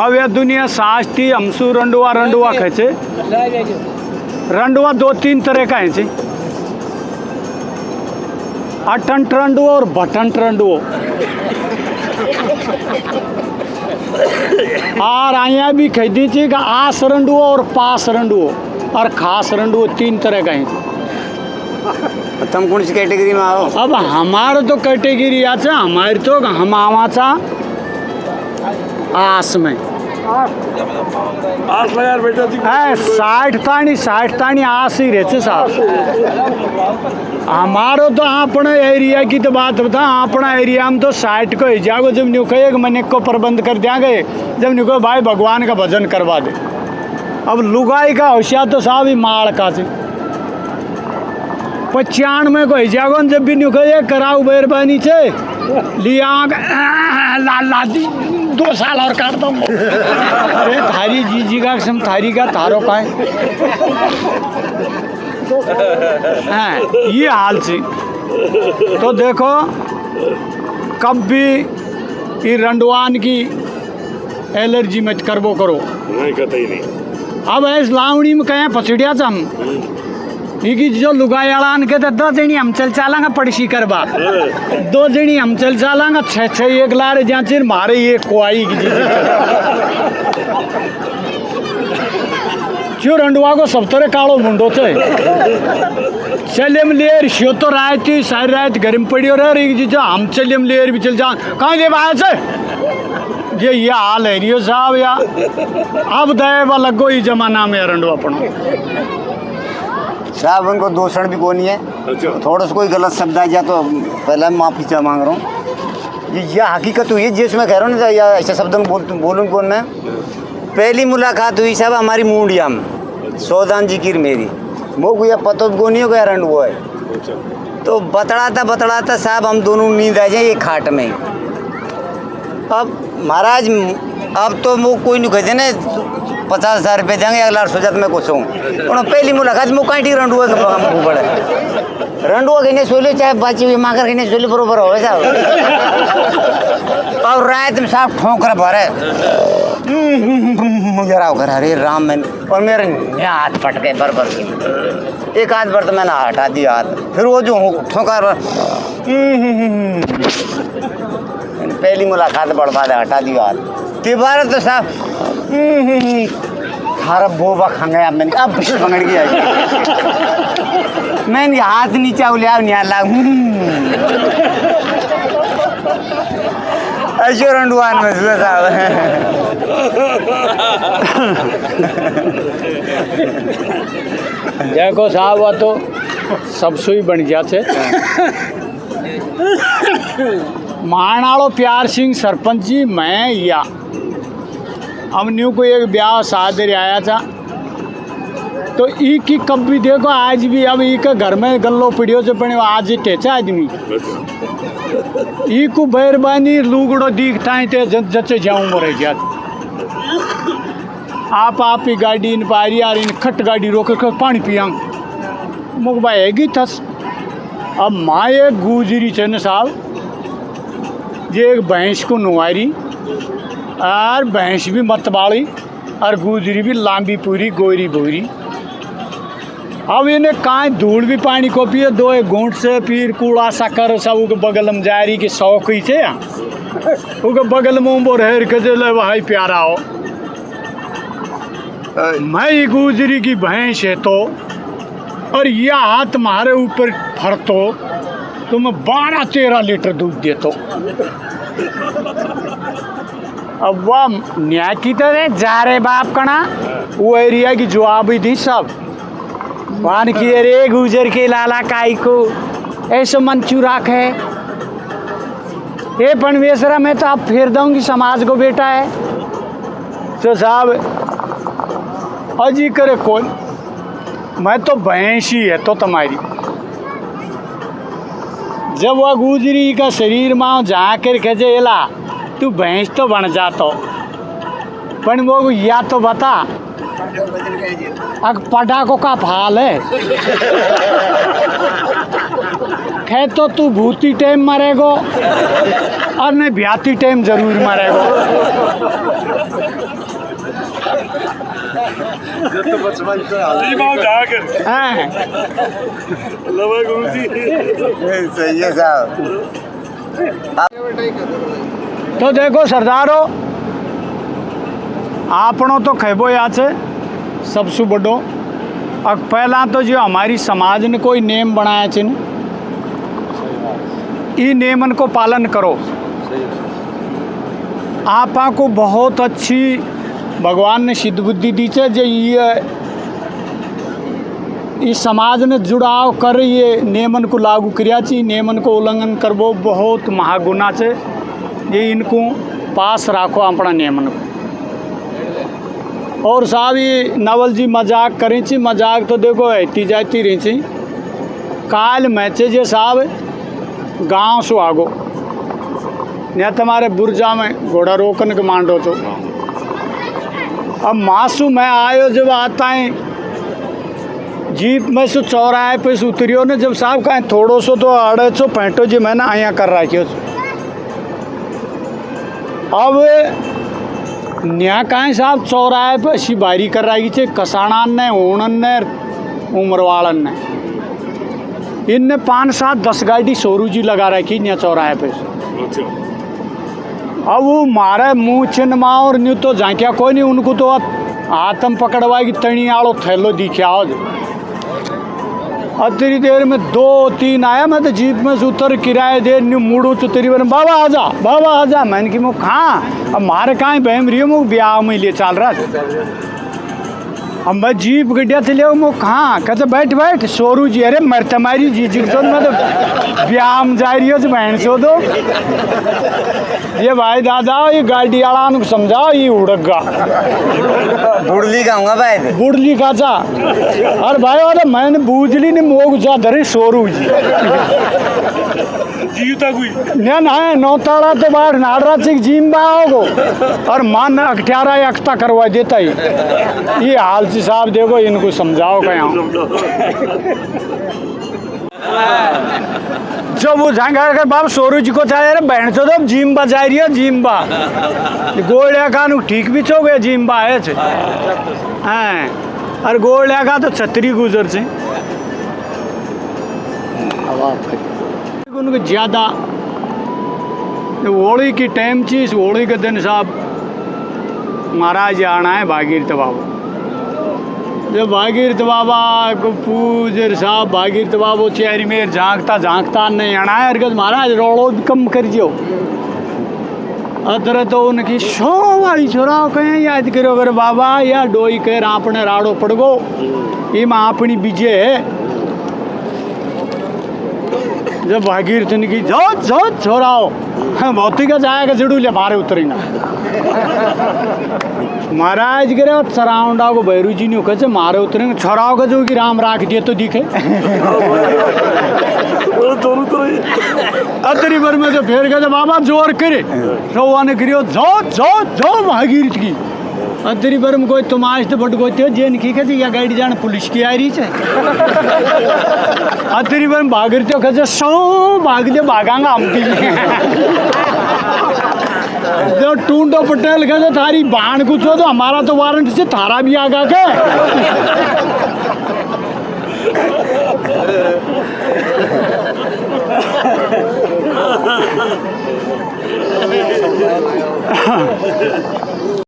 अब यह दुनिया साजती हमसू रंडुआ रंडुआ खेचे रंडुआ 2-3 तरह का है अटन रंडुआ और बटन रंडुआ और आया भी खरीदी थी का आस रंडुआ और पास रंडुआ और खास रंडुआ 3 तरह का है। तुम कौन सी कैटेगरी में आओ? अब हमारे तो कैटेगरी आचा हमारी तो हम आवाचा आस में आस लगा बेटा 60 ताणी आस ही रहते साहब। हमारो तो अपने एरिया की तो बात बता अपना एरिया में तो 60 को ही जागो जब न्यू कहे मैंने को प्रबंध कर दिया गए जब न्यू को भाई भगवान का भजन करवा दे। अब लुगाई का होशियार तो साहब ही माड़ का से 95 को ही जागो जब भी न्यू कहे कराओ मेहरबानी से लिया ला दी 2 साल और काट दो। अरे थारी जी का कसम थारी का तारो का है ये हाल से तो देखो कब भी ये रंडवान की एलर्जी मत करबो करो नहीं कतई नहीं। अब ऐस लावणी में कहें पछड़िया हम ये जो लुगायालान के तो 2 जनी हम चल चालांगा पड़सी करवा 2 जनी हम चल चालांगा 6 एक लारे जांचिर मारे ये कोई की क्यों रंडवा को सब तरह कालो मुंडो थे चलियम लेर शियो तो रात थी सारी रात गर्म पड़ी और जो हम चलियम लेर भी चल जा कहाँ जे बाहर से ये हाल है रियो साहब या अब दया लगो ही जमाना में रंडवा पड़ो साहब उनको दूषण भी कोई नहीं है। अच्छा। थोड़ा सा कोई गलत शब्द आ जाए तो पहले माफ़ी चाह मांग रहा हूँ। ये हकीकत हुई है जिसमें कह रहा हूँ ना या ऐसे शब्द में बोलूँ कौन मैं पहली मुलाकात हुई साहब हमारी मूंडिया में सौदान जी की मेरी वो कोई पतो गोनी हो गया रंड वो है तो बतड़ाता साहब हम दोनों नींद आ जाए ये खाट में। अब महाराज अब तो वो कोई नहीं कहते ना 50,000 रुपये देंगे 1 लाख सोचत मैं कुछ हूँ पहली मुलाकात में काटी रंडुआ के बड़े रंडुआ कहने सोले चाहे बाची हुई माकर कहने सोले बरोबर हो साहब। और रात में साहब ठोकर भरे जरा कर अरे राम मैंने और मेरे हाथ फट गए बरबर एक हाथ पर तो मैंने हटा दिया हाथ फिर वो जो ठोकर पहली मुलाकात बर्बाद हटा दिया हाथ तिबारा तो साहब थारा बोबा खा गया मैंने अब भंगड़ गया मैंने हाथ नीचे उलिया नहीं लाग ऐसे रंडुआन में साहब देखो साहब वो तो सब सुई बन गया थे महानाड़ो प्यार सिंह सरपंच जी मैं या हम न्यू को एक ब्याह शादी आया था तो ई की कब भी देखो आज भी अब ई के घर में गल्लो पीढ़ियों से पड़े आज ही टेचा आदमी ई को मेहरबानी लूगड़ो दिखता है ते जच्चे जाऊँ मरे गया आप ही गाड़ी इन पारी यार इन खट गाड़ी रोक कर पानी पिया मुख भाई हैगी थस। अब माँ एक गुजरी थे न साहब ये एक भैंस को नुआरी और भैंस भी मतवाड़ी और गुजरी भी लांबी पूरी गोरी बोरी। अब इन्हें कहाँ धूल भी पानी को पिए 2 एक घूंट से फिर कूड़ा शक्कर सब उनके बगल में जा रही कि शौक ही थे उनके बगल में उम्र हेर के दिले भाई प्यारा हो मैं गुजरी की भैंस है तो और यह हाथ मारे ऊपर फरतो तो मैं 12-13 लीटर दूध देतो। अब वह न्याय की तरह जा रहे बाप कना वो एरिया की जवाब ही थी सब वान की अरे गुजर के लाला काई को ऐसा मन चुराक है ये पनवेसरा में तो आप फेर दूंगी समाज को बेटा है तो साहब अजी करे कौन मैं तो भैंस ही है तो तुम्हारी जब वह गुजरी का शरीर माँ जा कर खेला तू भैंस तो बन जातो पर वो या तो बता अग पटाखों का फाल है खे तो तू भूती टाइम मरेगो और नहीं ब्याती टाइम जरूर मरेगो जी बाबू जाकर हैं। लवा गुरु जी सही है साहब। तो देखो सरदारो, आपनो तो खेबो याद से सबसे बड़ो। अब पहला तो जो हमारी समाज ने कोई नेम बनाया चिन, ई नेमन को पालन करो। आपा को बहुत अच्छी भगवान ने सिद्ध बुद्धि दी है, जो ये इस समाज ने जुड़ाव कर ये नेमन को लागू किया ची, नेमन को उल्लंघन करबो बहुत महागुना से। ये इनको पास राखो अपना नेमन को। और साहब ये नवल जी मजाक करें ची, मजाक तो देखो ऐती जाती रही ची। काल मैचे जे साहब गांव से आगो या तुम्हारे बुर्जा में घोड़ा रोकन के मांडो तो अब मासू मैं आयो जब आता है जीप में से चौराहे पे से उतरियो ने जब साहब कहें थोड़ो सो तो 250 पैंटो जी मैंने आया कर रखियो। अब न्या कहें साहब चौराहे पे ऐसी बारी कर रही थे, कसानान ने, ओणन ने, उम्रवाड़न ने, इनने 5-7-10 गाड़ी सोरू जी लगा रखी न्या चौराहे पे। अच्छा अब वो मारे मुँह चिन्ह और न्यू तो झांकिया कोई नहीं, उनको तो आतम पकड़वा की तणी आड़ो थैलो दिखा। अतरी देर में 2-3 आया, मैं तो जीप में से उतर किराए दे न्यू मुड़ू तो तेरी बन बाबा आजा। मैंने कि मुँह कहाँ, अब मारे कहाँ बहम रही हो, मुँह ब्याह में लिए चल रहा था। अब मैं जीप गड्ढिया से ले मुँह कहाँ, कहते बैठ सोरू जी। अरे मरते मारी जी तो मैं तो ब्याह में जा रही हो तो बहन सो दो। ये भाई दादा ये गाड़ी वाला को समझाओ, ये उड़गा बुड़ली गाऊंगा भाई, बुड़ली का जा। अरे भाई अरे मैंने बूझली नहीं मोग जा धरे सोरू जी जीवता कोई ना नौताड़ा तो बाहर नाडरा चिक जिम बाओगो और मान 18 अख्ता करवा देता ही। ये हाल से साहब देखो, इनको समझाओ क्या जो वो झांगा कर बाप सोरू जी को चाहे रे बहन चो तो जिम्बा जा रही है, जिम्बा गोलिया का ठीक भी चो गए जिम्बा है हैं। और गोलिया का तो छतरी गुजर से उनको ज़्यादा होली की टाइम चीज, होली के दिन साहब महाराज आना है भागीरथ बाबा। जब भागीरथ बाबा को पूजर साहब भागीरथ बाबू चेहरी में झांकता नहीं आना है। अर्गज महाराज रोड़ो भी कम कर दियो। अतर तो उनकी शो वाली छोरा कहें याद करो अगर बाबा या डोई कर आपने राड़ो पड़गो ये माँ अपनी बीजे है। जब भागीरथ ने की जो छोराओ बहुत ही का जाएगा जड़ूले मारे उतरेंगे। महाराज गिरे सराउंडा को भैरू जी ने कैसे मारे उतरेंगे, छोराओ का जो कि राम राख दिए तो दिखे दोनों अतरी भर में जो फेर गए बाबा जोर करे रोवा ने गिरियो जो भागीरथ की अतरी भर में कोई तुमाश तो बट गोते जेन की कहते या गाड़ी जान पुलिस की आ रही है। अतरी भर में भागीरथ कहते सो भाग दे भागांगा हम जो टूंडो पटेल कहते थारी बाण कुछ हो तो हमारा तो वारंट से थारा भी आगा के